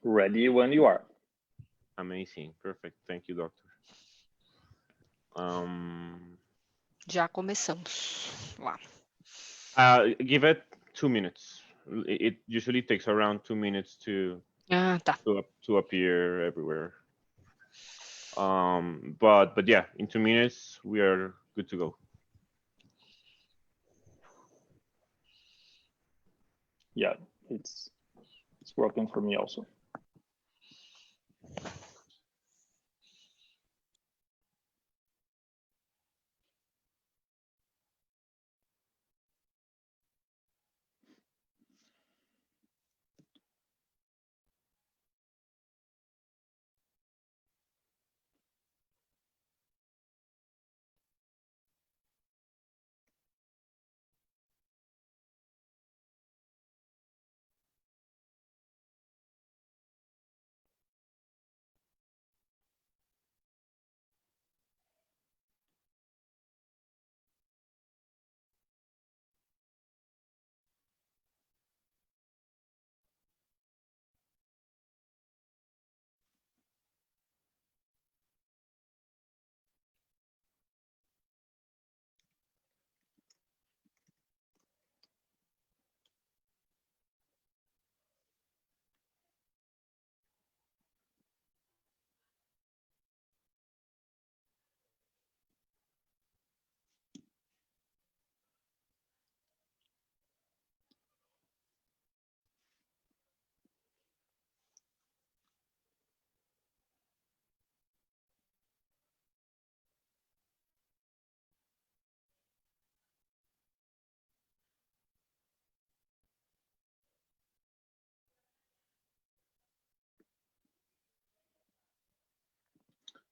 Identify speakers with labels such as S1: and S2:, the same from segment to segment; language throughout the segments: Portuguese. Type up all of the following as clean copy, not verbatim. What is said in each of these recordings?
S1: Ready when you are.
S2: Amazing. Perfect. Thank you, doctor.
S3: Já começamos. Lá.
S2: Give it 2 minutes. It usually takes around 2 minutes to appear everywhere. But yeah, in 2 minutes we are good to go.
S1: Yeah, it's working for me also.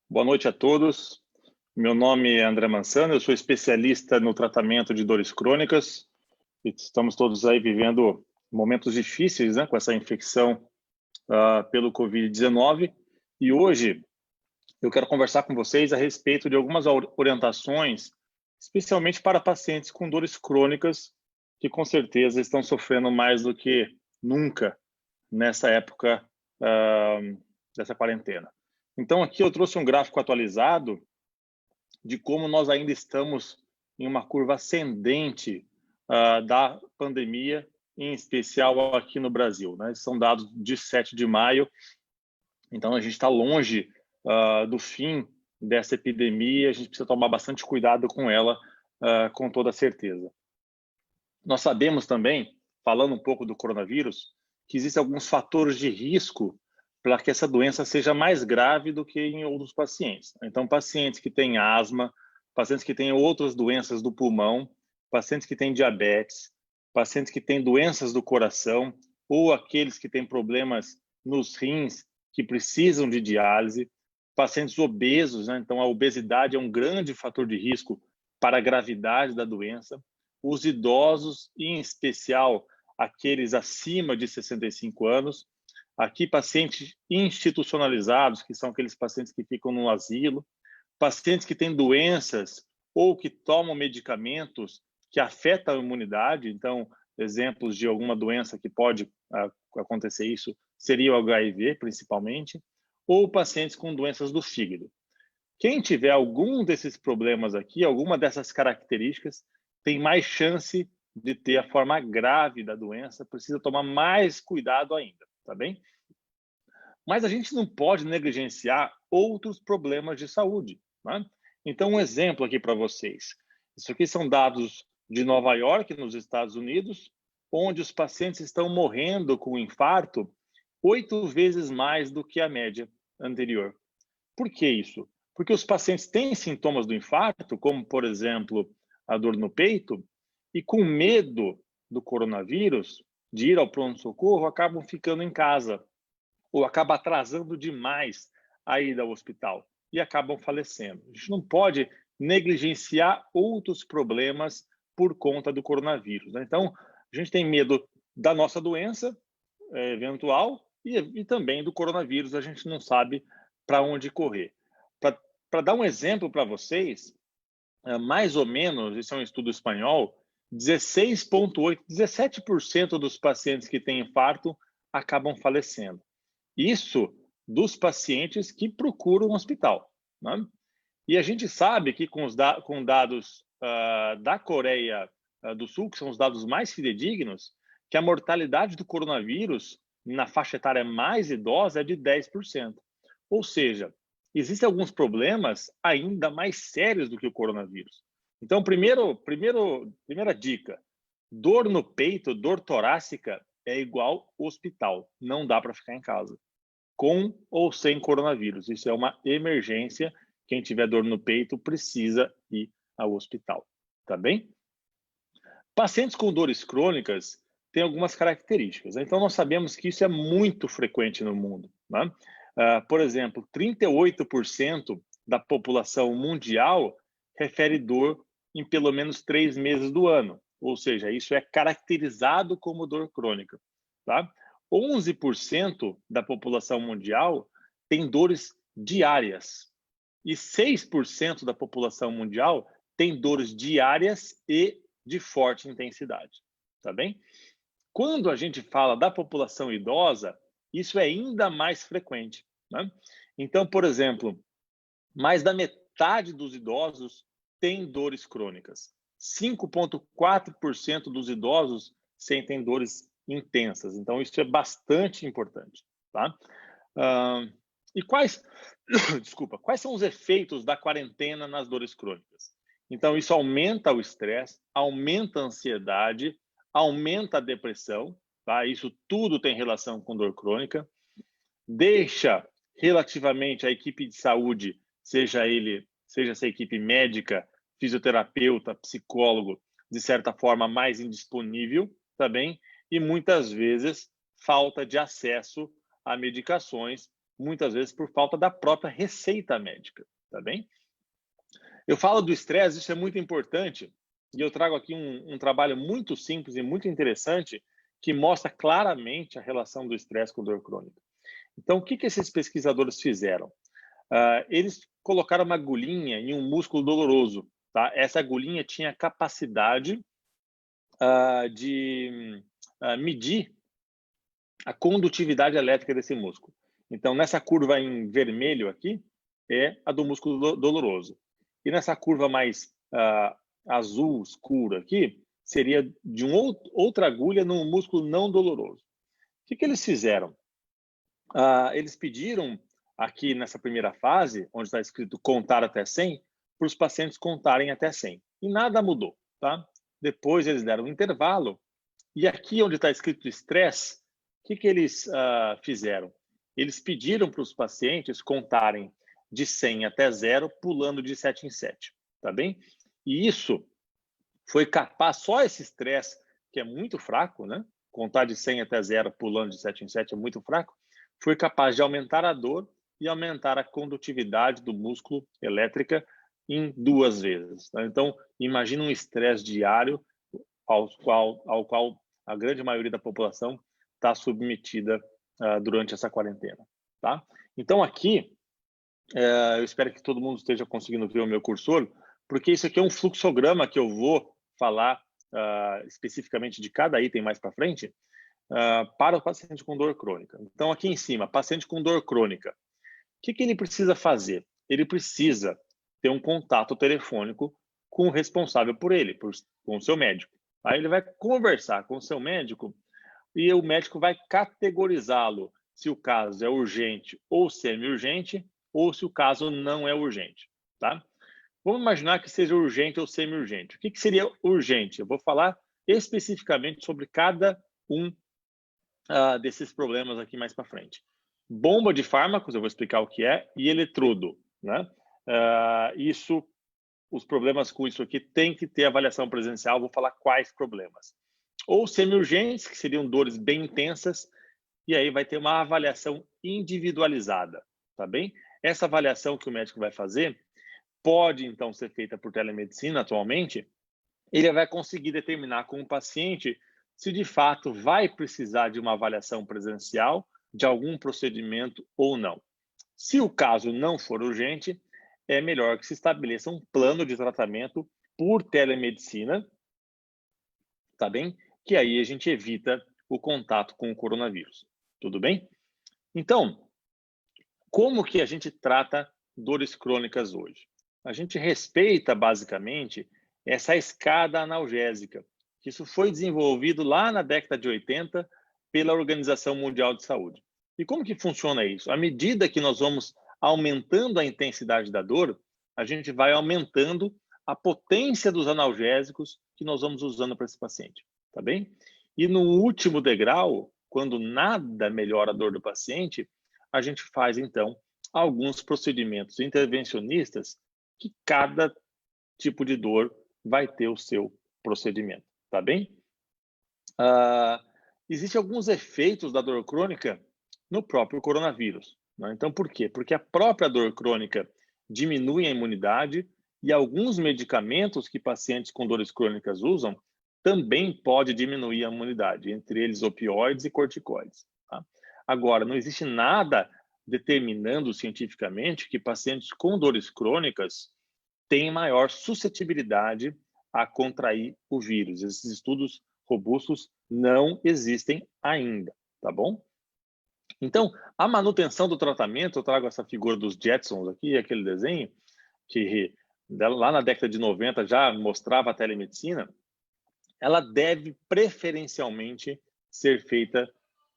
S1: Boa noite a todos. Meu nome é André Mansano, eu sou especialista no tratamento de dores crônicas. Estamos todos aí vivendo momentos difíceis, né, com essa infecção pelo Covid-19. E hoje eu quero conversar com vocês a respeito de algumas orientações, especialmente para pacientes com dores crônicas, que com certeza estão sofrendo mais do que nunca nessa época dessa quarentena. Então, aqui eu trouxe um gráfico atualizado de como nós ainda estamos em uma curva ascendente da pandemia, em especial aqui no Brasil, né? São dados de 7 de maio, então a gente está longe do fim dessa epidemia, a gente precisa tomar bastante cuidado com ela, com toda certeza. Nós sabemos também, falando um pouco do coronavírus, que existem alguns fatores de risco para que essa doença seja mais grave do que em outros pacientes. Então, pacientes que têm asma, pacientes que têm outras doenças do pulmão, pacientes que têm diabetes, pacientes que têm doenças do coração, ou aqueles que têm problemas nos rins, que precisam de diálise, pacientes obesos, né? Então a obesidade é um grande fator de risco para a gravidade da doença, os idosos, em especial aqueles acima de 65 anos, aqui pacientes institucionalizados, que são aqueles pacientes que ficam no asilo, pacientes que têm doenças ou que tomam medicamentos que afetam a imunidade, então exemplos de alguma doença que pode acontecer isso seria o HIV, principalmente, ou pacientes com doenças do fígado. Quem tiver algum desses problemas aqui, alguma dessas características, tem mais chance de ter a forma grave da doença, precisa tomar mais cuidado ainda, tá bem? Mas a gente não pode negligenciar outros problemas de saúde, né? Então, um exemplo aqui para vocês. Isso aqui são dados de Nova York, nos Estados Unidos, onde os pacientes estão morrendo com infarto 8 vezes mais do que a média anterior. Por que isso? Porque os pacientes têm sintomas do infarto, como, por exemplo, a dor no peito, e com medo do coronavírus, de ir ao pronto-socorro, acabam ficando em casa, ou acabam atrasando demais a ida ao hospital, e acabam falecendo. A gente não pode negligenciar outros problemas por conta do coronavírus, né? Então, a gente tem medo da nossa doença eventual e também do coronavírus, a gente não sabe para onde correr. Para dar um exemplo para vocês, mais ou menos, isso é um estudo espanhol, 17% dos pacientes que têm infarto acabam falecendo. Isso dos pacientes que procuram um hospital, né? E a gente sabe que com dados da Coreia do Sul, que são os dados mais fidedignos, que a mortalidade do coronavírus na faixa etária mais idosa é de 10%. Ou seja, existem alguns problemas ainda mais sérios do que o coronavírus. Então, primeira dica, dor no peito, dor torácica é igual hospital, não dá para ficar em casa, com ou sem coronavírus. Isso é uma emergência. Quem tiver dor no peito precisa ir ao hospital, tá bem? Pacientes com dores crônicas têm algumas características. Então, nós sabemos que isso é muito frequente no mundo, né? Por exemplo, 38% da população mundial refere dor em pelo menos 3 meses do ano. Ou seja, isso é caracterizado como dor crônica, tá? 11% da população mundial tem dores diárias. E 6% da população mundial tem dores diárias e de forte intensidade, tá bem? Quando a gente fala da população idosa, isso é ainda mais frequente, né? Então, por exemplo, mais da metade dos idosos tem dores crônicas. 5,4% dos idosos sentem dores intensas. Então, isso é bastante importante, tá? E quais são os efeitos da quarentena nas dores crônicas? Então, isso aumenta o estresse, aumenta a ansiedade, aumenta a depressão, tá? Isso tudo tem relação com dor crônica. Deixa relativamente a equipe de saúde, seja essa equipe médica, fisioterapeuta, psicólogo, de certa forma mais indisponível, tá bem? E muitas vezes falta de acesso a medicações, muitas vezes por falta da própria receita médica, tá bem? Eu falo do estresse, isso é muito importante, e eu trago aqui um trabalho muito simples e muito interessante que mostra claramente a relação do estresse com dor crônica. Então, o que esses pesquisadores fizeram? Eles colocaram uma agulhinha em um músculo doloroso, tá? Essa agulhinha tinha a capacidade de medir a condutividade elétrica desse músculo. Então, nessa curva em vermelho aqui, é a do músculo doloroso. E nessa curva mais azul escuro aqui, seria de outra agulha num músculo não doloroso. O que eles fizeram? Eles pediram aqui nessa primeira fase, onde está escrito contar até 100, para os pacientes contarem até 100. E nada mudou, tá? Depois eles deram um intervalo. E aqui onde está escrito estresse, o que eles fizeram? Eles pediram para os pacientes contarem de 100 até 0, pulando de 7 em 7, tá bem? E isso foi capaz, só esse estresse, que é muito fraco, né? Contar de 100 até 0, pulando de 7 em 7 é muito fraco, foi capaz de aumentar a dor e aumentar a condutividade do músculo elétrica em 2 vezes. Tá? Então, imagina um estresse diário ao qual a grande maioria da população está submetida durante essa quarentena. Tá? Então, aqui, eu espero que todo mundo esteja conseguindo ver o meu cursor, porque isso aqui é um fluxograma que eu vou falar especificamente de cada item mais para frente, para o paciente com dor crônica. Então, aqui em cima, paciente com dor crônica. O que ele precisa fazer? Ele precisa ter um contato telefônico com o responsável por ele, com o seu médico. Aí ele vai conversar com o seu médico e o médico vai categorizá-lo se o caso é urgente ou semi-urgente, ou se o caso não é urgente, tá? Vamos imaginar que seja urgente ou semi-urgente. O que seria urgente? Eu vou falar especificamente sobre cada um desses problemas aqui mais para frente. Bomba de fármacos, eu vou explicar o que é, e eletrodo, né? Os problemas com isso aqui tem que ter avaliação presencial, vou falar quais problemas. Ou semi-urgentes, que seriam dores bem intensas, e aí vai ter uma avaliação individualizada, tá bem? Essa avaliação que o médico vai fazer pode, então, ser feita por telemedicina atualmente. Ele vai conseguir determinar com o paciente se de fato vai precisar de uma avaliação presencial, de algum procedimento ou não. Se o caso não for urgente, é melhor que se estabeleça um plano de tratamento por telemedicina, tá bem? Que aí a gente evita o contato com o coronavírus, tudo bem? Então, como que a gente trata dores crônicas hoje? A gente respeita, basicamente, essa escada analgésica. Isso foi desenvolvido lá na década de 80 pela Organização Mundial de Saúde. E como que funciona isso? À medida que nós vamos aumentando a intensidade da dor, a gente vai aumentando a potência dos analgésicos que nós vamos usando para esse paciente, tá bem? E no último degrau, quando nada melhora a dor do paciente, a gente faz, então, alguns procedimentos intervencionistas que cada tipo de dor vai ter o seu procedimento, tá bem? Existem alguns efeitos da dor crônica no próprio coronavírus, né? Então, por quê? Porque a própria dor crônica diminui a imunidade e alguns medicamentos que pacientes com dores crônicas usam também pode diminuir a imunidade, entre eles opioides e corticoides, tá? Agora, não existe nada determinando cientificamente que pacientes com dores crônicas têm maior suscetibilidade a contrair o vírus. Esses estudos robustos não existem ainda, tá bom? Então, a manutenção do tratamento, eu trago essa figura dos Jetsons aqui, aquele desenho, que lá na década de 90 já mostrava a telemedicina, ela deve preferencialmente ser feita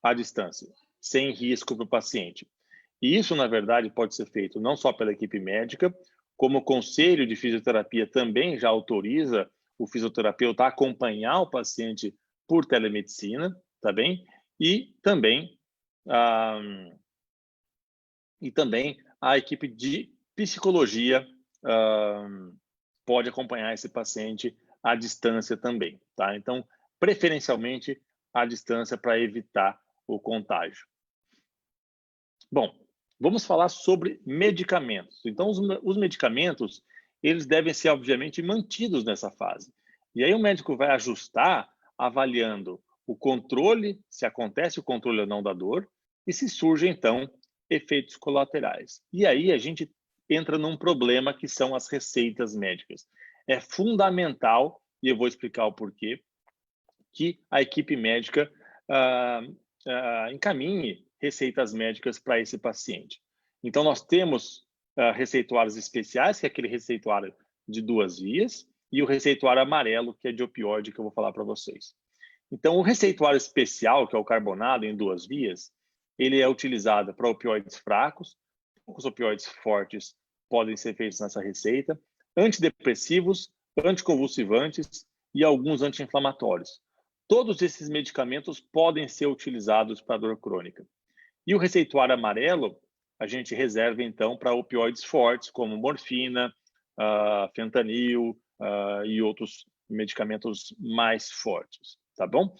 S1: à distância, sem risco para o paciente. E isso, na verdade, pode ser feito não só pela equipe médica, como o Conselho de Fisioterapia também já autoriza o fisioterapeuta a acompanhar o paciente por telemedicina, tá bem? E também a equipe de psicologia pode acompanhar esse paciente à distância também, tá? Então, preferencialmente à distância para evitar o contágio. Bom, vamos falar sobre medicamentos. Então, os medicamentos, eles devem ser, obviamente, mantidos nessa fase. E aí o médico vai ajustar avaliando o controle, se acontece o controle ou não da dor, e se surgem, então, efeitos colaterais. E aí a gente entra num problema que são as receitas médicas. É fundamental, e eu vou explicar o porquê, que a equipe médica encaminhe receitas médicas para esse paciente. Então, nós temos receituários especiais, que é aquele receituário de 2 vias, e o receituário amarelo, que é de opioide, que eu vou falar para vocês. Então, o receituário especial, que é o carbonado em 2 vias, ele é utilizado para opioides fracos, poucos opioides fortes podem ser feitos nessa receita, antidepressivos, anticonvulsivantes e alguns anti-inflamatórios. Todos esses medicamentos podem ser utilizados para dor crônica. E o receituário amarelo, a gente reserva, então, para opioides fortes, como morfina, fentanil e outros medicamentos mais fortes, tá bom?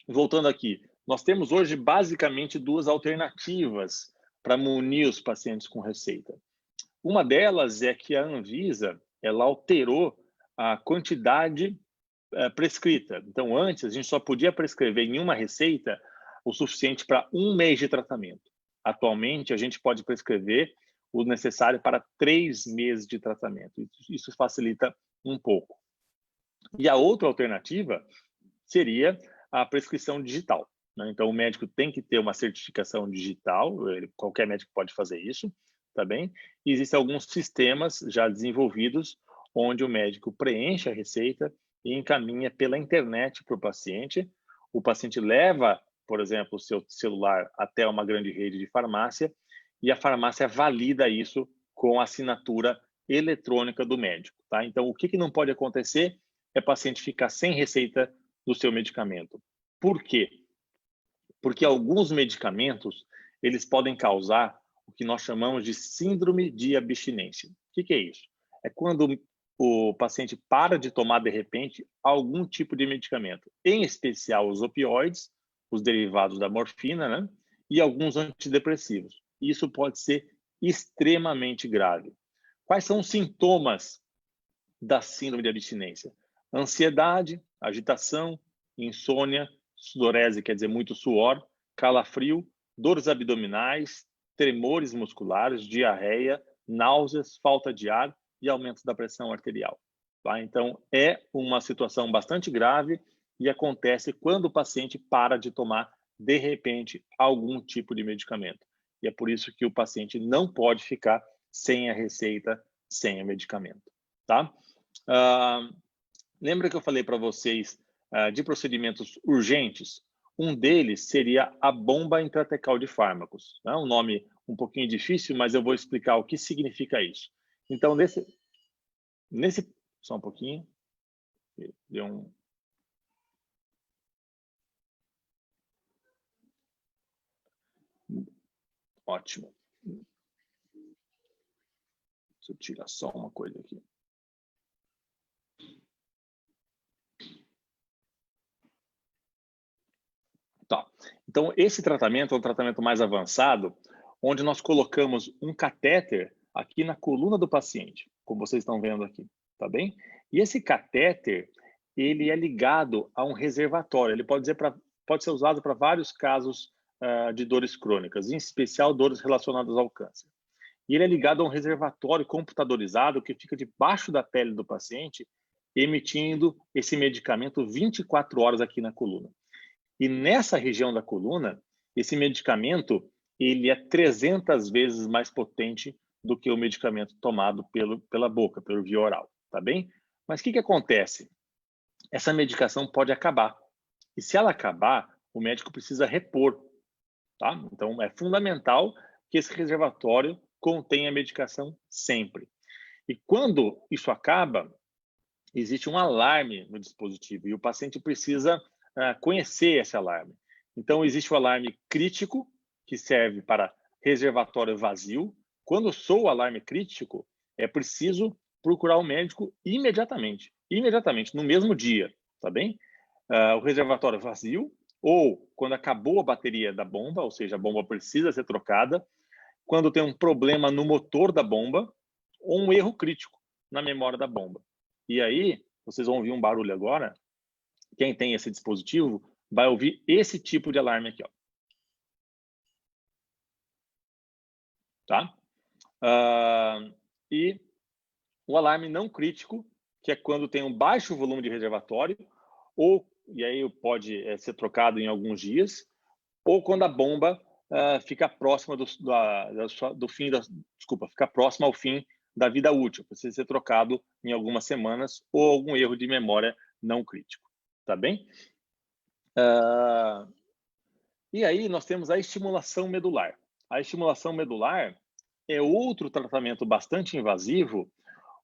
S1: Voltando aqui, nós temos hoje, basicamente, 2 alternativas para munir os pacientes com receita. Uma delas é que a Anvisa, ela alterou a quantidade prescrita. Então, antes, a gente só podia prescrever em uma receita o suficiente para 1 mês de tratamento. Atualmente, a gente pode prescrever o necessário para 3 meses de tratamento. Isso facilita um pouco. E a outra alternativa seria a prescrição digital, né? Então, o médico tem que ter uma certificação digital, qualquer médico pode fazer isso, tá bem? E existem alguns sistemas já desenvolvidos onde o médico preenche a receita e encaminha pela internet para o paciente leva, por exemplo, o seu celular até uma grande rede de farmácia e a farmácia valida isso com a assinatura eletrônica do médico, tá? Então, o que não pode acontecer é o paciente ficar sem receita do seu medicamento. Por quê? Porque alguns medicamentos, eles podem causar o que nós chamamos de síndrome de abstinência. O que é isso? É quando o paciente para de tomar, de repente, algum tipo de medicamento, em especial os opioides, os derivados da morfina, né? E alguns antidepressivos. Isso pode ser extremamente grave. Quais são os sintomas da síndrome de abstinência? Ansiedade, agitação, insônia, sudorese, quer dizer muito suor, calafrio, dores abdominais, tremores musculares, diarreia, náuseas, falta de ar e aumento da pressão arterial, tá? Então, é uma situação bastante grave e acontece quando o paciente para de tomar de repente, algum tipo de medicamento. E é por isso que o paciente não pode ficar sem a receita, sem o medicamento, tá? Lembra que eu falei para vocês de procedimentos urgentes? Um deles seria a bomba intratecal de fármacos. É um nome um pouquinho difícil, mas eu vou explicar o que significa isso. Então, só um pouquinho. Deu um... Ótimo. Deixa eu tirar só uma coisa aqui. Tá. Então, esse tratamento é um tratamento mais avançado, onde nós colocamos um catéter aqui na coluna do paciente, como vocês estão vendo aqui, tá bem? E esse catéter, ele é ligado a um reservatório. Ele pode ser usado para vários casos de dores crônicas, em especial dores relacionadas ao câncer. E ele é ligado a um reservatório computadorizado que fica debaixo da pele do paciente, emitindo esse medicamento 24 horas aqui na coluna. E nessa região da coluna, esse medicamento ele é 300 vezes mais potente do que o medicamento tomado pela boca, pelo via oral, tá bem? Mas o que acontece? Essa medicação pode acabar. E se ela acabar, o médico precisa repor, tá? Então, é fundamental que esse reservatório contenha a medicação sempre. E quando isso acaba, existe um alarme no dispositivo e o paciente precisa conhecer esse alarme. Então, existe o alarme crítico, que serve para reservatório vazio. Quando soa o alarme crítico, é preciso procurar o médico imediatamente, no mesmo dia, tá bem? O reservatório vazio, ou quando acabou a bateria da bomba, ou seja, a bomba precisa ser trocada, quando tem um problema no motor da bomba, ou um erro crítico na memória da bomba. E aí, vocês vão ouvir um barulho agora. Quem tem esse dispositivo vai ouvir esse tipo de alarme aqui, ó. Tá? E o alarme não crítico, que é quando tem um baixo volume de reservatório, e aí pode ser trocado em alguns dias, ou quando a bomba fica próxima fica próxima ao fim da vida útil, precisa ser trocado em algumas semanas, ou algum erro de memória não crítico. Tá bem? E aí nós temos a estimulação medular. A estimulação medular é outro tratamento bastante invasivo,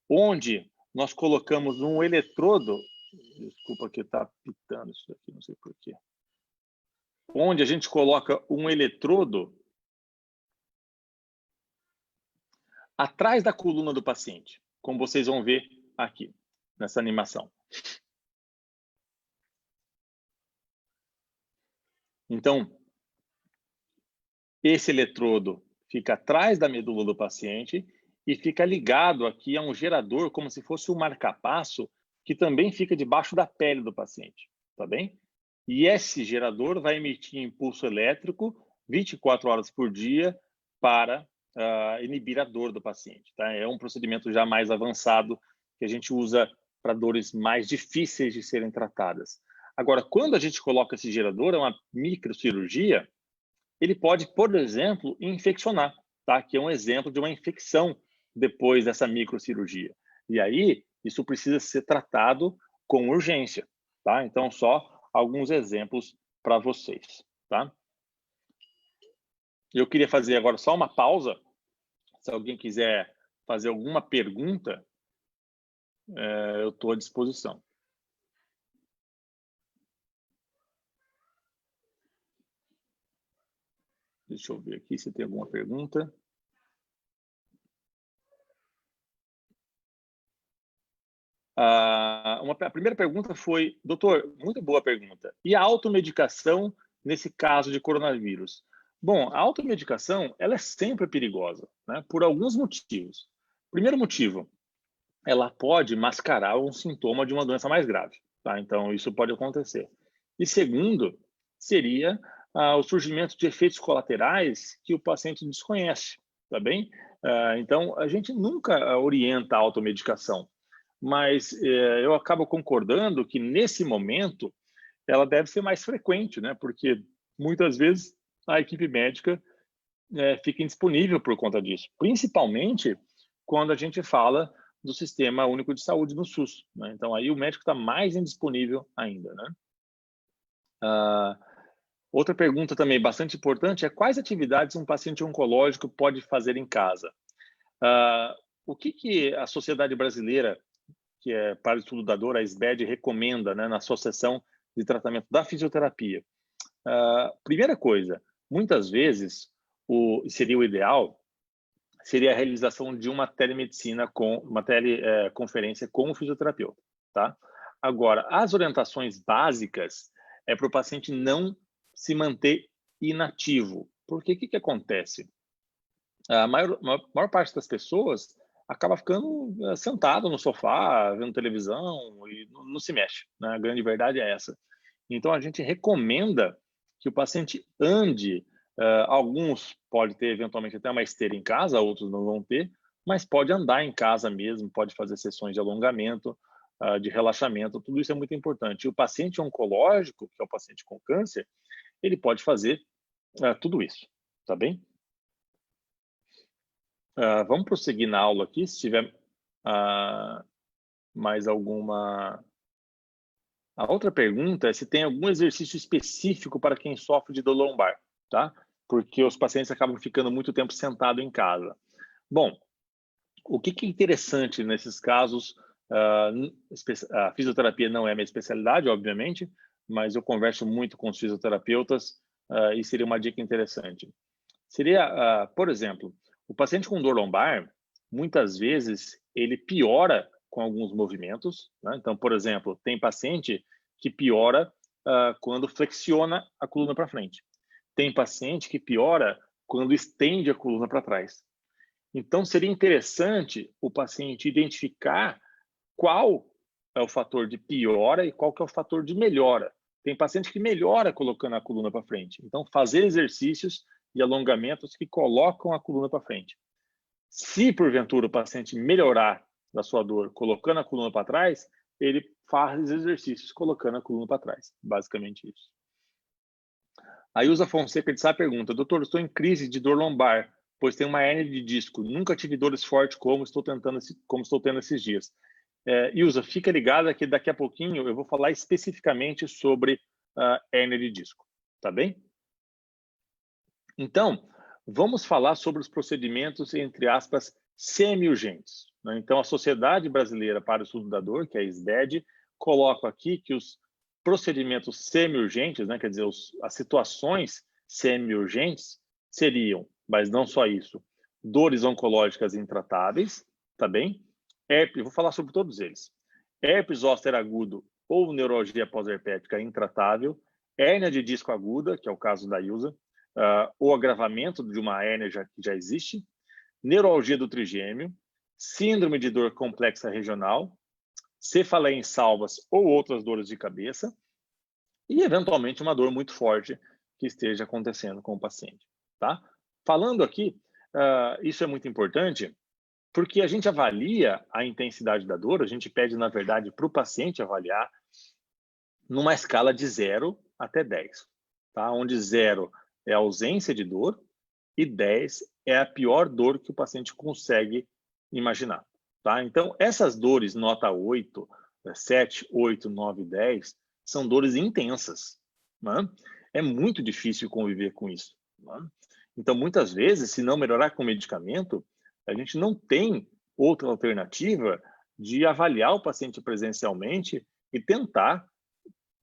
S1: onde nós colocamos um eletrodo, desculpa que está pitando isso daqui, não sei porquê, onde a gente coloca um eletrodo atrás da coluna do paciente, como vocês vão ver aqui, nessa animação. Então, esse eletrodo fica atrás da medula do paciente e fica ligado aqui a um gerador, como se fosse um marca-passo, que também fica debaixo da pele do paciente, tá bem? E esse gerador vai emitir impulso elétrico 24 horas por dia para inibir a dor do paciente, tá? É um procedimento já mais avançado que a gente usa para dores mais difíceis de serem tratadas. Agora, quando a gente coloca esse gerador, é uma microcirurgia, ele pode, por exemplo, infeccionar, tá? Que é um exemplo de uma infecção depois dessa microcirurgia. E aí, isso precisa ser tratado com urgência, tá? Então, só alguns exemplos para vocês, tá? Eu queria fazer agora só uma pausa. Se alguém quiser fazer alguma pergunta, eu estou à disposição. Deixa eu ver aqui se tem alguma pergunta. A primeira pergunta foi, doutor, muito boa pergunta. E a automedicação nesse caso de coronavírus? Bom, a automedicação, ela é sempre perigosa, né? Por alguns motivos. Primeiro motivo, ela pode mascarar um sintoma de uma doença mais grave, tá? Então, isso pode acontecer. E segundo, seria o surgimento de efeitos colaterais que o paciente desconhece, tá bem? Então, a gente nunca orienta a automedicação, mas eu acabo concordando que, nesse momento, ela deve ser mais frequente, né? Porque muitas vezes a equipe médica fica indisponível por conta disso, principalmente quando a gente fala do Sistema Único de Saúde no SUS, né? Então, aí o médico está mais indisponível ainda, né? Outra pergunta também bastante importante é quais atividades um paciente oncológico pode fazer em casa? O que a Sociedade Brasileira, que é para o Estudo da Dor, a SBED, recomenda, né, na sua sessão de tratamento da fisioterapia? Primeira coisa, muitas vezes, seria o ideal, seria a realização de uma telemedicina uma teleconferência com o fisioterapeuta, tá? Agora, as orientações básicas é para o paciente não se manter inativo. Porque o que acontece? A maior parte das pessoas acaba ficando sentado no sofá, vendo televisão e não se mexe, né? A grande verdade é essa. Então, a gente recomenda que o paciente ande. Alguns pode ter, eventualmente, até uma esteira em casa, outros não vão ter, mas pode andar em casa mesmo, pode fazer sessões de alongamento, de relaxamento, tudo isso é muito importante. E o paciente oncológico, que é o paciente com câncer, ele pode fazer tudo isso, tá bem? Vamos prosseguir na aula aqui, se tiver mais alguma... A outra pergunta é se tem algum exercício específico para quem sofre de dor lombar, tá? Porque os pacientes acabam ficando muito tempo sentado em casa. Bom, o que é interessante nesses casos, a fisioterapia não é a minha especialidade, obviamente, mas eu converso muito com os fisioterapeutas e seria uma dica interessante. Seria, por exemplo, o paciente com dor lombar, muitas vezes, ele piora com alguns movimentos, né? Então, por exemplo, tem paciente que piora quando flexiona a coluna para frente. Tem paciente que piora quando estende a coluna para trás. Então, seria interessante o paciente identificar qual é o fator de piora e qual que é o fator de melhora. Tem paciente que melhora colocando a coluna para frente. Então, fazer exercícios e alongamentos que colocam a coluna para frente. Se, porventura, o paciente melhorar da sua dor colocando a coluna para trás, ele faz exercícios colocando a coluna para trás. Basicamente isso. A Ilza Fonseca de Sá pergunta: doutor, estou em crise de dor lombar, pois tenho uma hérnia de disco. Nunca tive dores fortes como estou tendo esses dias. Ilza, fica ligada que daqui a pouquinho eu vou falar especificamente sobre hérnia de disco, tá bem? Então, vamos falar sobre os procedimentos, entre aspas, semi-urgentes, né? Então, a Sociedade Brasileira para o Estudo da Dor, que é a SBED, coloca aqui que os procedimentos semi-urgentes, né, quer dizer, as situações semi-urgentes seriam, mas não só isso, dores oncológicas intratáveis, tá bem? Vou falar sobre todos eles. Herpes zoster agudo ou neuralgia pós-herpética intratável, hérnia de disco aguda, que é o caso da Ilza, ou agravamento de uma hérnia que já existe, neuralgia do trigêmeo, síndrome de dor complexa regional, cefaleia em salvas ou outras dores de cabeça e, eventualmente, uma dor muito forte que esteja acontecendo com o paciente, tá? Falando aqui, isso é muito importante porque a gente avalia a intensidade da dor, a gente pede, na verdade, para o paciente avaliar numa escala de 0 até 10, tá? Onde 0 é a ausência de dor e 10 é a pior dor que o paciente consegue imaginar, tá? Então, essas dores nota 8, 7, 8, 9, 10 são dores intensas, né? É muito difícil conviver com isso, né? Então, muitas vezes, se não melhorar com medicamento, a gente não tem outra alternativa de avaliar o paciente presencialmente e tentar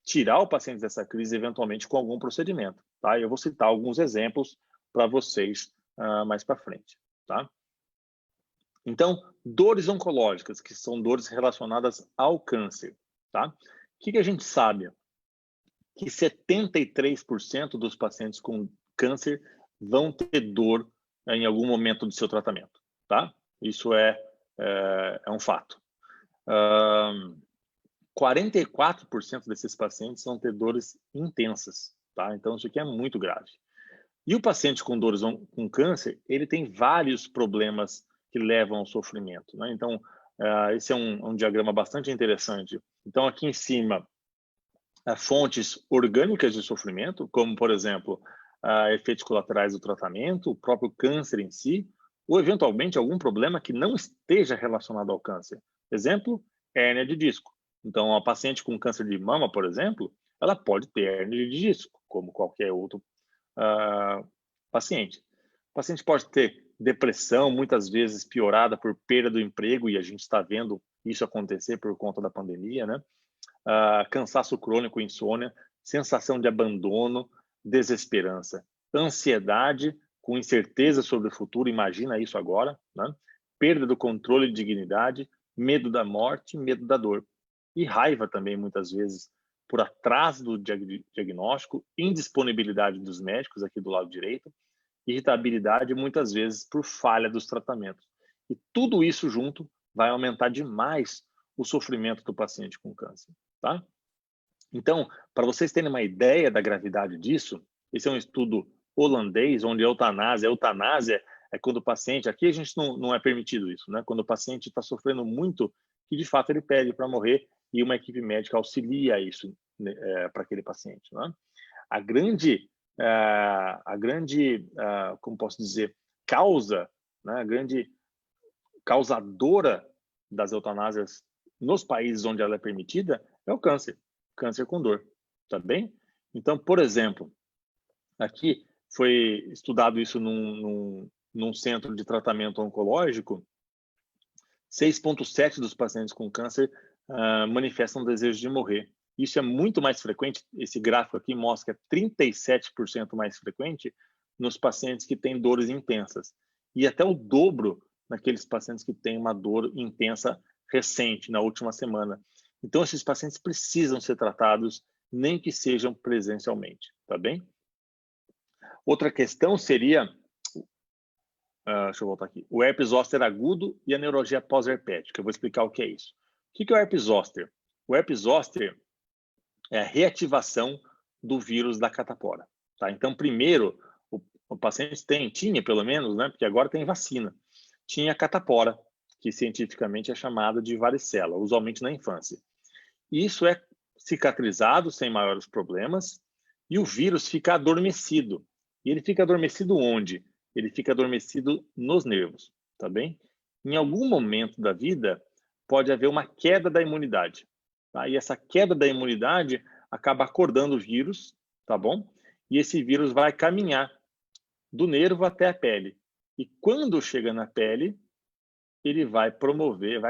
S1: tirar o paciente dessa crise, eventualmente, com algum procedimento, tá? Eu vou citar alguns exemplos para vocês mais para frente, tá? Então, dores oncológicas, que são dores relacionadas ao câncer, tá? O que a gente sabe? Que 73% dos pacientes com câncer vão ter dor em algum momento do seu tratamento, tá? Isso é um fato. 44% desses pacientes vão ter dores intensas, tá? Então, isso aqui é muito grave. E o paciente com dores com câncer, ele tem vários problemas que levam ao sofrimento, né? Então, esse é um diagrama bastante interessante. Então, aqui em cima, fontes orgânicas de sofrimento, como, por exemplo, efeitos colaterais do tratamento, o próprio câncer em si, ou, eventualmente, algum problema que não esteja relacionado ao câncer. Exemplo, hérnia de disco. Então, a paciente com câncer de mama, por exemplo, ela pode ter hérnia de disco, como qualquer outro paciente. O paciente pode ter depressão, muitas vezes piorada por perda do emprego, e a gente está vendo isso acontecer por conta da pandemia, né? Cansaço crônico, insônia, sensação de abandono, desesperança, ansiedade com incerteza sobre o futuro, imagina isso agora, né? Perda do controle de dignidade, medo da morte, medo da dor. E raiva também, muitas vezes, por atraso do diagnóstico, indisponibilidade dos médicos aqui do lado direito, irritabilidade, muitas vezes por falha dos tratamentos. E tudo isso junto vai aumentar demais o sofrimento do paciente com câncer, tá? Então, para vocês terem uma ideia da gravidade disso, esse é um estudo holandês, onde eutanásia é quando o paciente, aqui a gente não é permitido isso, né? Quando o paciente está sofrendo muito, que de fato ele pede para morrer e uma equipe médica auxilia isso para aquele paciente, né? A grande, como posso dizer, causa, né? A grande causadora das eutanásias nos países onde ela é permitida é o câncer com dor, tá bem? Então, por exemplo, aqui foi estudado isso num centro de tratamento oncológico, 6,7% dos pacientes com câncer manifestam desejo de morrer. Isso é muito mais frequente, esse gráfico aqui mostra que é 37% mais frequente nos pacientes que têm dores intensas, e até o dobro naqueles pacientes que têm uma dor intensa recente, na última semana. Então, esses pacientes precisam ser tratados, nem que sejam presencialmente, tá bem? Outra questão seria, deixa eu voltar aqui, o herpes zoster agudo e a neurologia pós-herpética. Eu vou explicar o que é isso. O que é o herpes zoster? O herpes zoster é a reativação do vírus da catapora, tá? Então, primeiro, o paciente tinha pelo menos, né, porque agora tem vacina, tinha catapora, que cientificamente é chamada de varicela, usualmente na infância. E isso é cicatrizado sem maiores problemas e o vírus fica adormecido. E ele fica adormecido onde? Ele fica adormecido nos nervos, tá bem? Em algum momento da vida pode haver uma queda da imunidade, tá? E essa queda da imunidade acaba acordando o vírus, tá bom? E esse vírus vai caminhar do nervo até a pele. E quando chega na pele, ele vai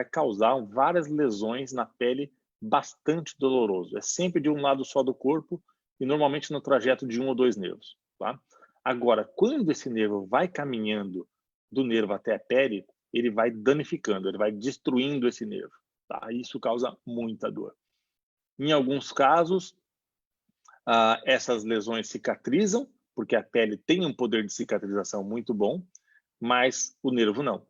S1: causar várias lesões na pele, bastante doloroso. É sempre de um lado só do corpo e normalmente no trajeto de 1 ou 2 nervos, tá? Agora, quando esse nervo vai caminhando do nervo até a pele, ele vai danificando, ele vai destruindo esse nervo, tá? Isso causa muita dor. Em alguns casos, essas lesões cicatrizam, porque a pele tem um poder de cicatrização muito bom, mas o nervo não,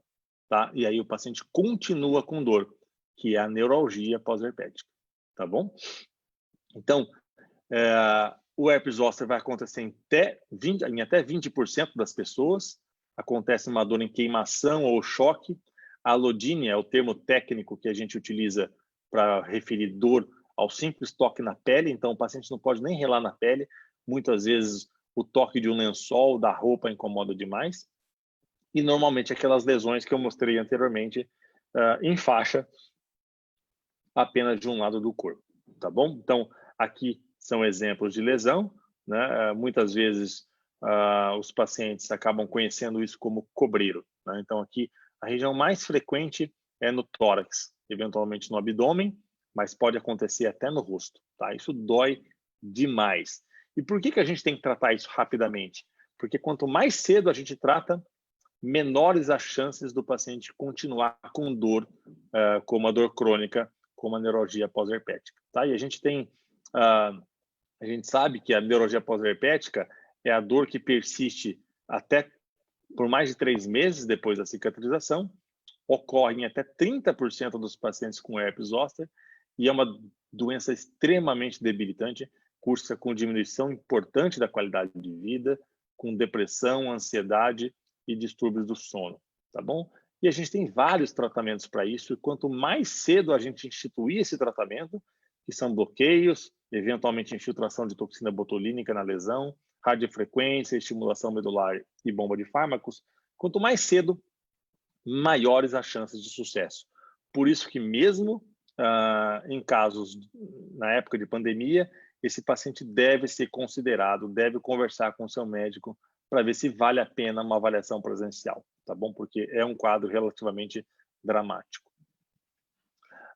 S1: tá? E aí o paciente continua com dor, que é a neuralgia pós-herpética, tá bom? Então, o herpes zoster vai acontecer em até 20% das pessoas, acontece uma dor em queimação ou choque. A alodínia é o termo técnico que a gente utiliza para referir dor ao simples toque na pele, então o paciente não pode nem relar na pele, muitas vezes o toque de um lençol, da roupa incomoda demais, e normalmente aquelas lesões que eu mostrei anteriormente em faixa apenas de um lado do corpo, tá bom? Então, aqui são exemplos de lesão, né? Muitas vezes os pacientes acabam conhecendo isso como cobreiro, né? Então, aqui a região mais frequente é no tórax, eventualmente no abdômen, mas pode acontecer até no rosto, tá? Isso dói demais. E por que a gente tem que tratar isso rapidamente? Porque quanto mais cedo a gente trata, menores as chances do paciente continuar com dor, como a dor crônica, como a neuralgia pós-herpética, tá? E a gente sabe que a neuralgia pós-herpética é a dor que persiste até por mais de 3 meses depois da cicatrização, ocorre em até 30% dos pacientes com herpes zoster e é uma doença extremamente debilitante, cursa com diminuição importante da qualidade de vida, com depressão, ansiedade e distúrbios do sono, tá bom? E a gente tem vários tratamentos para isso, e quanto mais cedo a gente instituir esse tratamento, que são bloqueios, eventualmente infiltração de toxina botulínica na lesão, radiofrequência, estimulação medular e bomba de fármacos. Quanto mais cedo, maiores as chances de sucesso. Por isso que mesmo em casos na época de pandemia, esse paciente deve ser considerado, deve conversar com o seu médico para ver se vale a pena uma avaliação presencial, tá bom? Porque é um quadro relativamente dramático.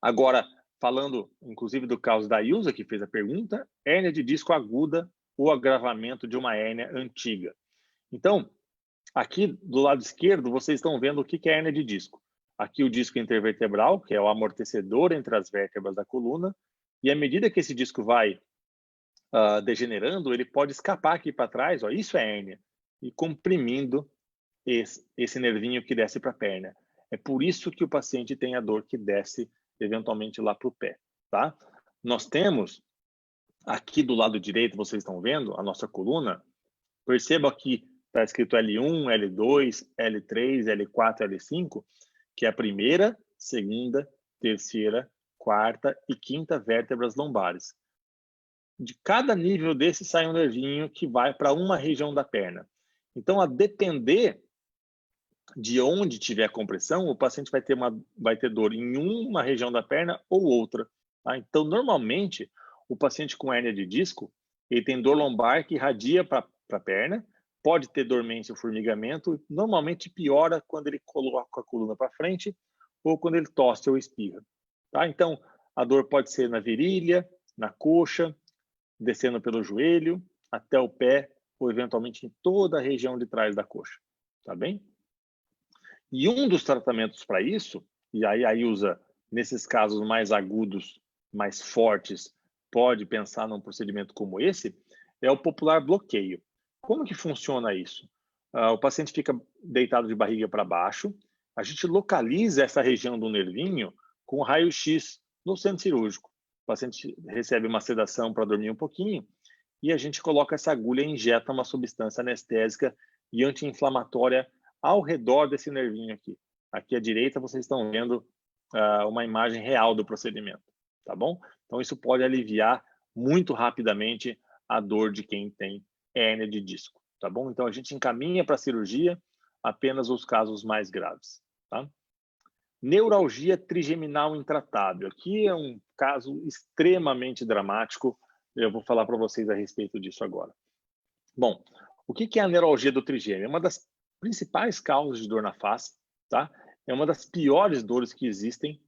S1: Agora, falando inclusive do caso da Ilza, que fez a pergunta, hérnia de disco aguda ou agravamento de uma hérnia antiga. Então, aqui do lado esquerdo, vocês estão vendo o que é hérnia de disco. Aqui o disco intervertebral, que é o amortecedor entre as vértebras da coluna, e à medida que esse disco vai degenerando, ele pode escapar aqui para trás, ó, isso é hérnia, e comprimindo esse nervinho que desce para a perna. É por isso que o paciente tem a dor que desce eventualmente lá para o pé, tá? Nós temos aqui do lado direito, vocês estão vendo a nossa coluna. Perceba que está escrito L1, L2, L3, L4, L5, que é a primeira, segunda, terceira, quarta e quinta vértebras lombares. De cada nível desse sai um nervinho que vai para uma região da perna. Então, a depender de onde tiver compressão, o paciente vai ter dor em uma região da perna ou outra. Tá? Então, normalmente, o paciente com hérnia de disco, ele tem dor lombar que irradia para a perna, pode ter dormência ou formigamento, normalmente piora quando ele coloca a coluna para frente ou quando ele tosse ou espirra. Tá? Então, a dor pode ser na virilha, na coxa, descendo pelo joelho, até o pé, ou eventualmente em toda a região de trás da coxa. Tá bem? E um dos tratamentos para isso, e aí usa nesses casos mais agudos, mais fortes, pode pensar num procedimento como esse, é o popular bloqueio. Como que funciona isso? O paciente fica deitado de barriga para baixo, a gente localiza essa região do nervinho com raio-x no centro cirúrgico. O paciente recebe uma sedação para dormir um pouquinho e a gente coloca essa agulha e injeta uma substância anestésica e anti-inflamatória ao redor desse nervinho aqui. Aqui à direita vocês estão vendo uma imagem real do procedimento, tá bom? Então isso pode aliviar muito rapidamente a dor de quem tem hérnia de disco, tá bom? Então a gente encaminha para a cirurgia apenas os casos mais graves, tá? Neuralgia trigeminal intratável. Aqui é um caso extremamente dramático. Eu vou falar para vocês a respeito disso agora. Bom, o que é a neuralgia do trigêmeo? É uma das principais causas de dor na face, tá? É uma das piores dores que existem.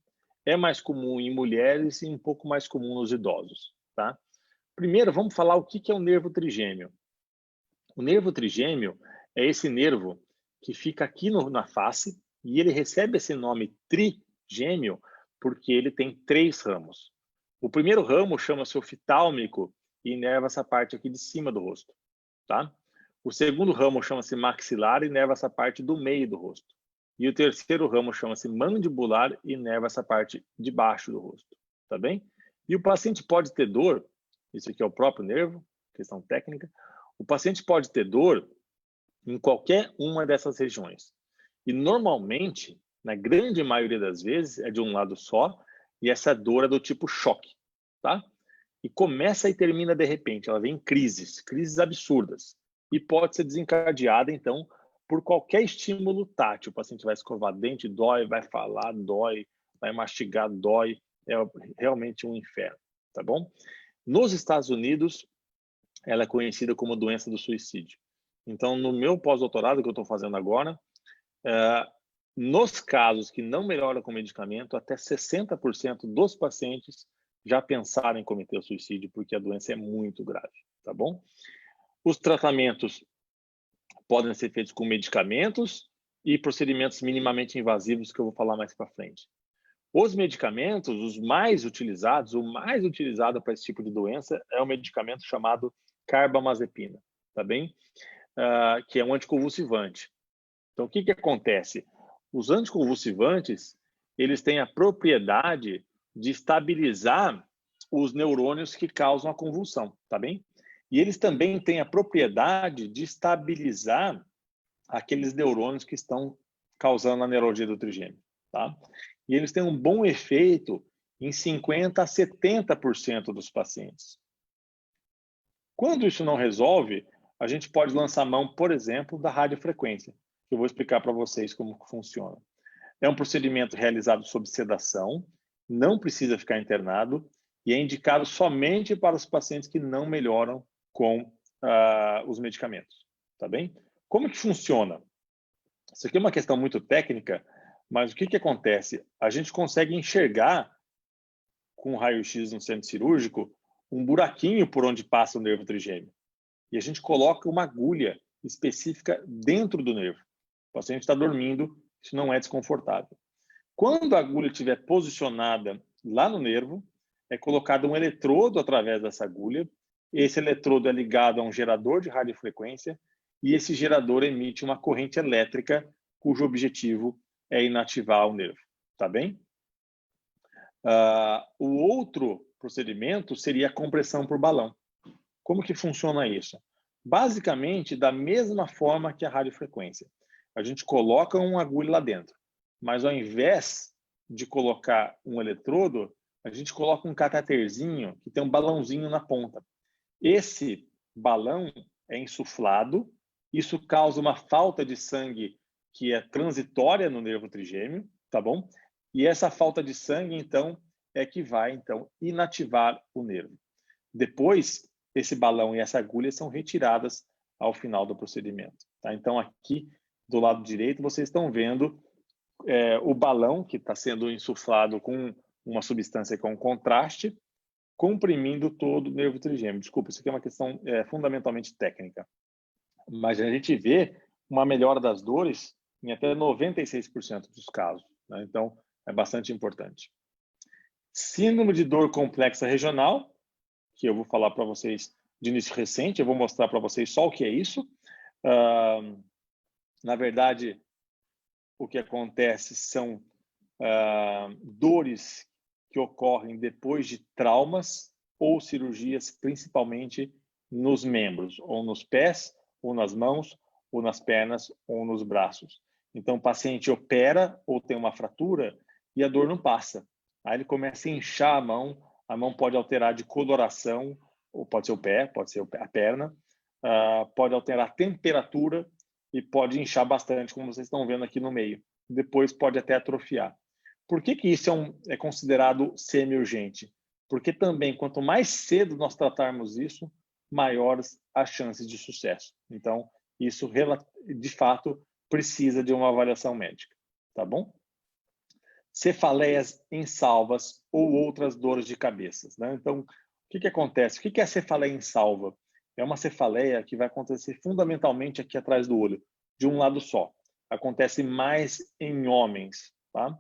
S1: É mais comum em mulheres e um pouco mais comum nos idosos, tá? Primeiro, vamos falar o que é o nervo trigêmeo. O nervo trigêmeo é esse nervo que fica aqui na face e ele recebe esse nome trigêmeo porque ele tem 3 ramos. O primeiro ramo chama-se oftalmico e inerva essa parte aqui de cima do rosto, tá? O segundo ramo chama-se maxilar e inerva essa parte do meio do rosto. E o terceiro ramo chama-se mandibular e inerva essa parte de baixo do rosto, tá bem? E o paciente pode ter dor, isso aqui é o próprio nervo, questão técnica. O paciente pode ter dor em qualquer uma dessas regiões. E normalmente, na grande maioria das vezes, é de um lado só, e essa dor é do tipo choque, tá? E começa e termina de repente, ela vem em crises absurdas. E pode ser desencadeada, então, por qualquer estímulo tátil. O paciente vai escovar dente, dói, vai falar, dói, vai mastigar, dói. É realmente um inferno, tá bom? Nos Estados Unidos, ela é conhecida como doença do suicídio. Então, no meu pós-doutorado que eu estou fazendo agora, nos casos que não melhoram com medicamento, até 60% dos pacientes já pensaram em cometer o suicídio, porque a doença é muito grave, tá bom? Os tratamentos podem ser feitos com medicamentos e procedimentos minimamente invasivos, que eu vou falar mais para frente. Os medicamentos, os mais utilizados, o mais utilizado para esse tipo de doença é o medicamento chamado carbamazepina, tá bem? Que é um anticonvulsivante. Então, o que acontece? Os anticonvulsivantes, eles têm a propriedade de estabilizar os neurônios que causam a convulsão, tá bem? E eles também têm a propriedade de estabilizar aqueles neurônios que estão causando a neuralgia do trigêmeo, tá? E eles têm um bom efeito em 50% a 70% dos pacientes, Quando isso não resolve, a gente pode lançar mão, por exemplo, da radiofrequência, que eu vou explicar para vocês como funciona. É um procedimento realizado sob sedação, não precisa ficar internado e é indicado somente para os pacientes que não melhoram com os medicamentos, tá bem? Como que funciona? Isso aqui é uma questão muito técnica, mas o que acontece? A gente consegue enxergar com o raio-x no centro cirúrgico um buraquinho por onde passa o nervo trigêmeo. E a gente coloca uma agulha específica dentro do nervo. O paciente está dormindo, isso não é desconfortável. Quando a agulha estiver posicionada lá no nervo, é colocado um eletrodo através dessa agulha. Esse eletrodo é ligado a um gerador de radiofrequência e esse gerador emite uma corrente elétrica cujo objetivo é inativar o nervo. Tá bem? O outro procedimento seria a compressão por balão. Como que funciona isso? Basicamente, da mesma forma que a radiofrequência. A gente coloca uma agulha lá dentro, mas ao invés de colocar um eletrodo, a gente coloca um cateterzinho que tem um balãozinho na ponta. Esse balão é insuflado, isso causa uma falta de sangue que é transitória no nervo trigêmeo, tá bom? E essa falta de sangue, então, é que vai, então, inativar o nervo. Depois, esse balão e essa agulha são retiradas ao final do procedimento. Tá? Então, aqui do lado direito, vocês estão vendo o balão que está sendo insuflado com uma substância com contraste, comprimindo todo o nervo trigêmeo. Desculpa, isso aqui é uma questão fundamentalmente técnica. Mas a gente vê uma melhora das dores em até 96% dos casos. Né? Então, é bastante importante. Síndrome de dor complexa regional, que eu vou falar para vocês de início recente, eu vou mostrar para vocês só o que é isso. Na verdade, o que acontece são dores que ocorrem depois de traumas ou cirurgias, principalmente nos membros, ou nos pés, ou nas mãos, ou nas pernas, ou nos braços. Então, o paciente opera ou tem uma fratura e a dor não passa. Aí ele começa a inchar a mão pode alterar de coloração, ou pode ser o pé, pode ser a perna, pode alterar a temperatura e pode inchar bastante, como vocês estão vendo aqui no meio. Depois pode até atrofiar. Por que isso é considerado semi-urgente? Porque também, quanto mais cedo nós tratarmos isso, maiores as chances de sucesso. Então, isso, de fato, precisa de uma avaliação médica. Tá bom? Cefaleias insalvas ou outras dores de cabeça. Né? Então, o que acontece? O que é a cefaleia insalva? É uma cefaleia que vai acontecer fundamentalmente aqui atrás do olho, de um lado só. Acontece mais em homens. Tá?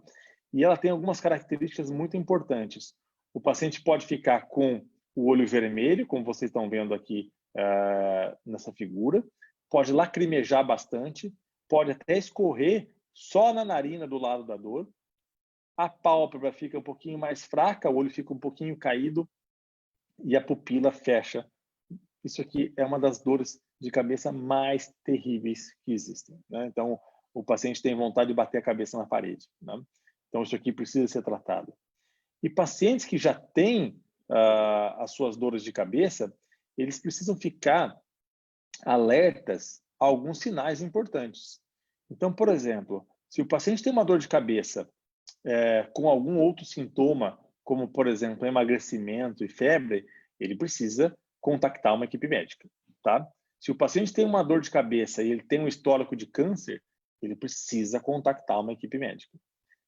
S1: E ela tem algumas características muito importantes. O paciente pode ficar com o olho vermelho, como vocês estão vendo aqui nessa figura, pode lacrimejar bastante, pode até escorrer só na narina do lado da dor, a pálpebra fica um pouquinho mais fraca, o olho fica um pouquinho caído e a pupila fecha. Isso aqui é uma das dores de cabeça mais terríveis que existem. Né? Então, o paciente tem vontade de bater a cabeça na parede. Né? Então, isso aqui precisa ser tratado. E pacientes que já têm as suas dores de cabeça, eles precisam ficar alertas a alguns sinais importantes. Então, por exemplo, se o paciente tem uma dor de cabeça com algum outro sintoma, como, por exemplo, emagrecimento e febre, ele precisa contactar uma equipe médica. Tá? Se o paciente tem uma dor de cabeça e ele tem um histórico de câncer, ele precisa contactar uma equipe médica.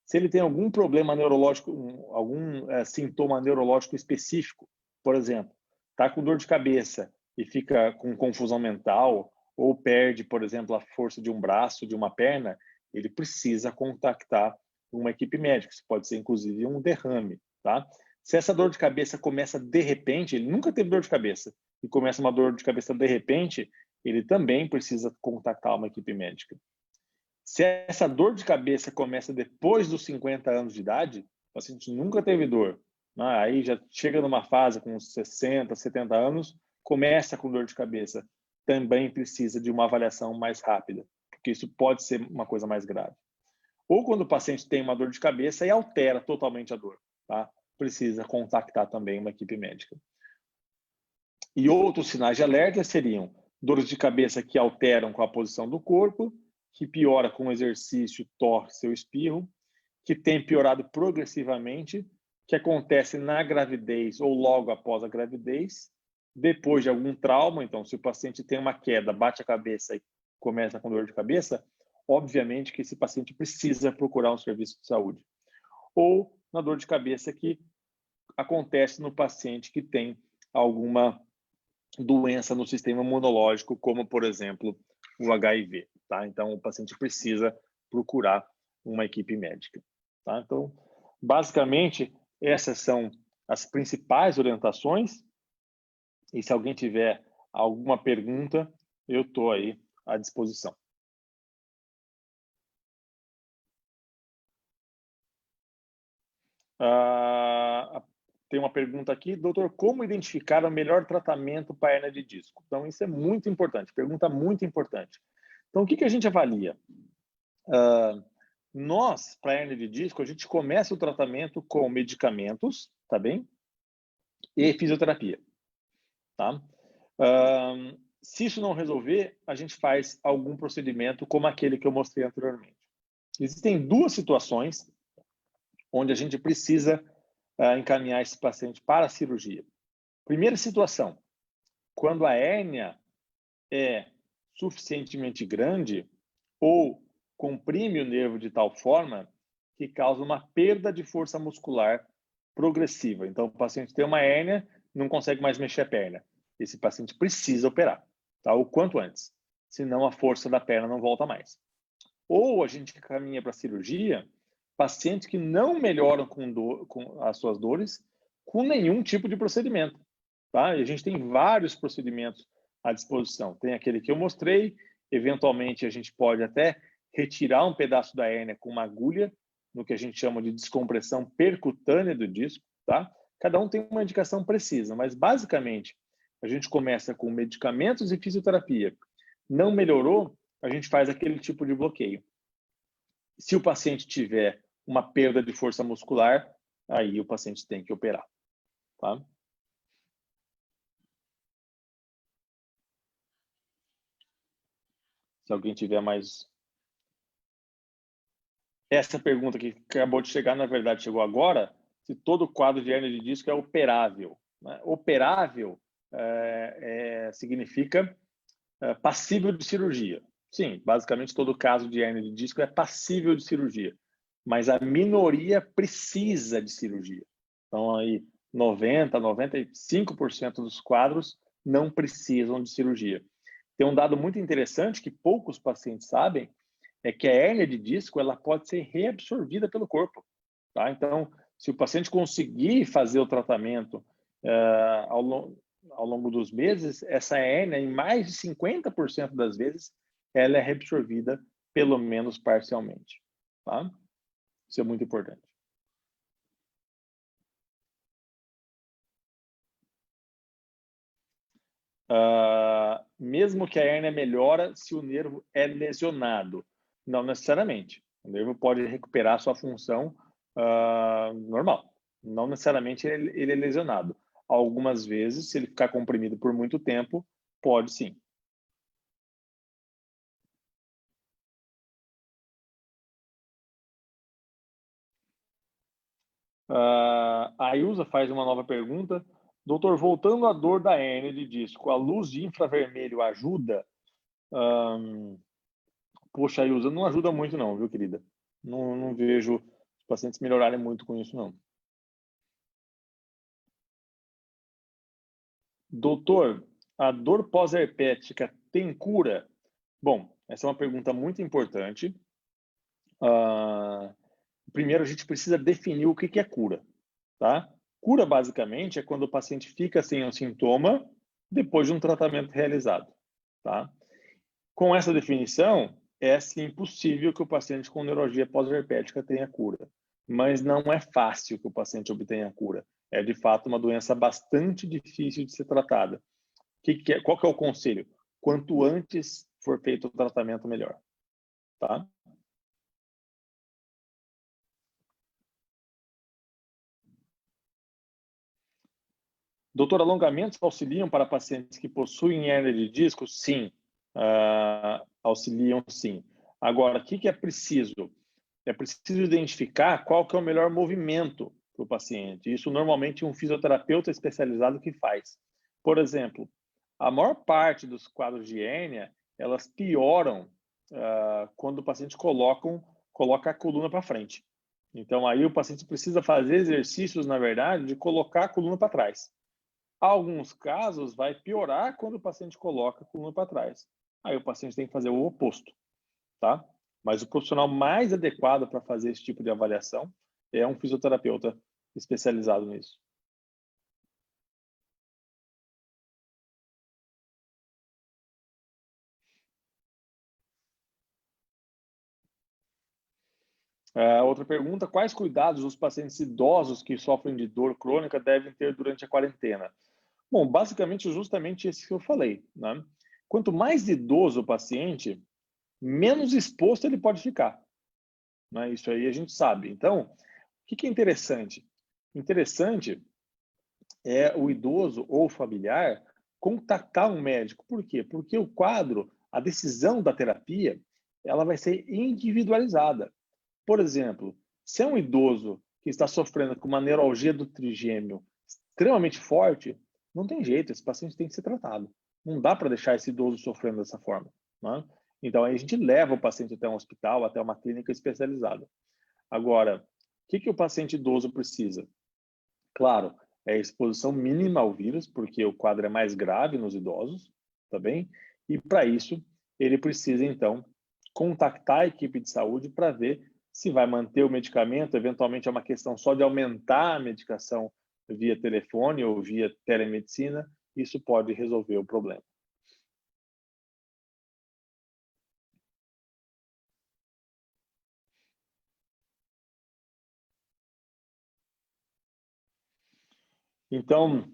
S1: Se ele tem algum problema neurológico, algum sintoma neurológico específico, por exemplo, está com dor de cabeça e fica com confusão mental, ou perde, por exemplo, a força de um braço, de uma perna, ele precisa contactar uma equipe médica. Isso pode ser, inclusive, um derrame. Tá? Se essa dor de cabeça começa de repente, ele nunca teve dor de cabeça, e começa uma dor de cabeça de repente, ele também precisa contactar uma equipe médica. Se essa dor de cabeça começa depois dos 50 anos de idade, o paciente nunca teve dor, né? Aí já chega numa fase com 60, 70 anos, começa com dor de cabeça, também precisa de uma avaliação mais rápida, porque isso pode ser uma coisa mais grave. Ou quando o paciente tem uma dor de cabeça e altera totalmente a dor, tá? Precisa contactar também uma equipe médica. E outros sinais de alerta seriam dores de cabeça que alteram com a posição do corpo, que piora com o exercício, tosse ou espirro, que tem piorado progressivamente, que acontece na gravidez ou logo após a gravidez, depois de algum trauma. Então, se o paciente tem uma queda, bate a cabeça e começa com dor de cabeça, obviamente que esse paciente precisa procurar um serviço de saúde. Ou na dor de cabeça que acontece no paciente que tem alguma doença no sistema imunológico, como, por exemplo, o HIV. Tá? Então, o paciente precisa procurar uma equipe médica. Tá? Então, basicamente, essas são as principais orientações. E se alguém tiver alguma pergunta, eu estou aí à disposição. Tem uma pergunta aqui, doutor, como identificar o melhor tratamento para hernia de disco? Então, isso é muito importante, pergunta muito importante. Então, o que a gente avalia? Nós, para hernia de disco, a gente começa o tratamento com medicamentos, tá bem? E fisioterapia, tá? Se isso não resolver, a gente faz algum procedimento como aquele que eu mostrei anteriormente. Existem duas situações onde a gente precisa encaminhar esse paciente para a cirurgia. Primeira situação, quando a hérnia é suficientemente grande ou comprime o nervo de tal forma que causa uma perda de força muscular progressiva. Então, o paciente tem uma hérnia, não consegue mais mexer a perna. Esse paciente precisa operar, tá? O quanto antes, senão a força da perna não volta mais. Ou a gente caminha para a cirurgia pacientes que não melhoram com as suas dores com nenhum tipo de procedimento, tá? E a gente tem vários procedimentos à disposição. Tem aquele que eu mostrei, eventualmente a gente pode até retirar um pedaço da hérnia com uma agulha, no que a gente chama de descompressão percutânea do disco, tá? Cada um tem uma indicação precisa, mas basicamente a gente começa com medicamentos e fisioterapia. Não melhorou, a gente faz aquele tipo de bloqueio. Se o paciente tiver uma perda de força muscular, aí o paciente tem que operar, tá? Se alguém tiver mais... Essa pergunta que acabou de chegar, na verdade, chegou agora, se todo quadro de hérnia de disco é operável. Né? Operável significa passível de cirurgia. Sim, basicamente todo caso de hérnia de disco é passível de cirurgia, mas a minoria precisa de cirurgia. Então, aí 95% dos quadros não precisam de cirurgia. Tem um dado muito interessante que poucos pacientes sabem, é que a hérnia de disco ela pode ser reabsorvida pelo corpo. Tá? Então, se o paciente conseguir fazer o tratamento ao longo dos meses, essa hérnia, em mais de 50% das vezes, ela é reabsorvida, pelo menos parcialmente. Tá? Isso é muito importante. Mesmo que a hérnia melhora se o nervo é lesionado. Não necessariamente. O nervo pode recuperar sua função normal. Não necessariamente ele é lesionado. Algumas vezes, se ele ficar comprimido por muito tempo, pode sim. A Ilza faz uma nova pergunta. Doutor, voltando à dor da hérnia de disco, a luz de infravermelho ajuda? Poxa, Ilza, não ajuda muito não, viu, querida? Não vejo os pacientes melhorarem muito com isso, não. Doutor, a dor pós-herpética tem cura? Bom, essa é uma pergunta muito importante. Primeiro, a gente precisa definir o que é cura, tá? Cura, basicamente, é quando o paciente fica sem um sintoma depois de um tratamento realizado, tá? Com essa definição, é sim possível que o paciente com neuralgia pós-herpética tenha cura, mas não é fácil que o paciente obtenha cura. É, de fato, uma doença bastante difícil de ser tratada. Qual que é o conselho? Quanto antes for feito o tratamento, melhor. Tá? Doutor, alongamentos auxiliam para pacientes que possuem hérnia de disco? Sim, auxiliam sim. Agora, o que é preciso? É preciso identificar qual que é o melhor movimento para o paciente. Isso normalmente um fisioterapeuta especializado que faz. Por exemplo, a maior parte dos quadros de hérnia, elas pioram quando o paciente coloca a coluna para frente. Então, aí o paciente precisa fazer exercícios, na verdade, de colocar a coluna para trás. Alguns casos vai piorar quando o paciente coloca a coluna para trás. Aí o paciente tem que fazer o oposto, tá? Mas o profissional mais adequado para fazer esse tipo de avaliação é um fisioterapeuta especializado nisso. Outra pergunta, quais cuidados os pacientes idosos que sofrem de dor crônica devem ter durante a quarentena? Bom, basicamente justamente esse que eu falei, né? Quanto mais idoso o paciente, menos exposto ele pode ficar, né? Isso aí a gente sabe. Então, o que é interessante? Interessante é o idoso ou familiar contactar um médico. Por quê? Porque o quadro, a decisão da terapia, ela vai ser individualizada. Por exemplo, se é um idoso que está sofrendo com uma neuralgia do trigêmeo extremamente forte, não tem jeito, esse paciente tem que ser tratado. Não dá para deixar esse idoso sofrendo dessa forma, né? Então, aí a gente leva o paciente até um hospital, até uma clínica especializada. Agora, o que o paciente idoso precisa? Claro, é exposição mínima ao vírus, porque o quadro é mais grave nos idosos, tá bem? E para isso, ele precisa, então, contactar a equipe de saúde para ver se vai manter o medicamento, eventualmente é uma questão só de aumentar a medicação via telefone ou via telemedicina, isso pode resolver o problema. Então,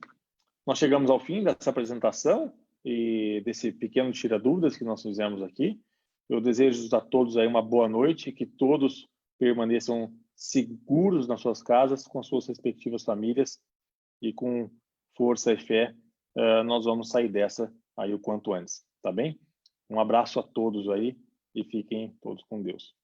S1: nós chegamos ao fim dessa apresentação e desse pequeno tira-dúvidas que nós fizemos aqui. Eu desejo a todos aí uma boa noite, que todos permaneçam seguros nas suas casas, com suas respectivas famílias e com força e fé, nós vamos sair dessa aí o quanto antes, tá bem? Um abraço a todos aí e fiquem todos com Deus.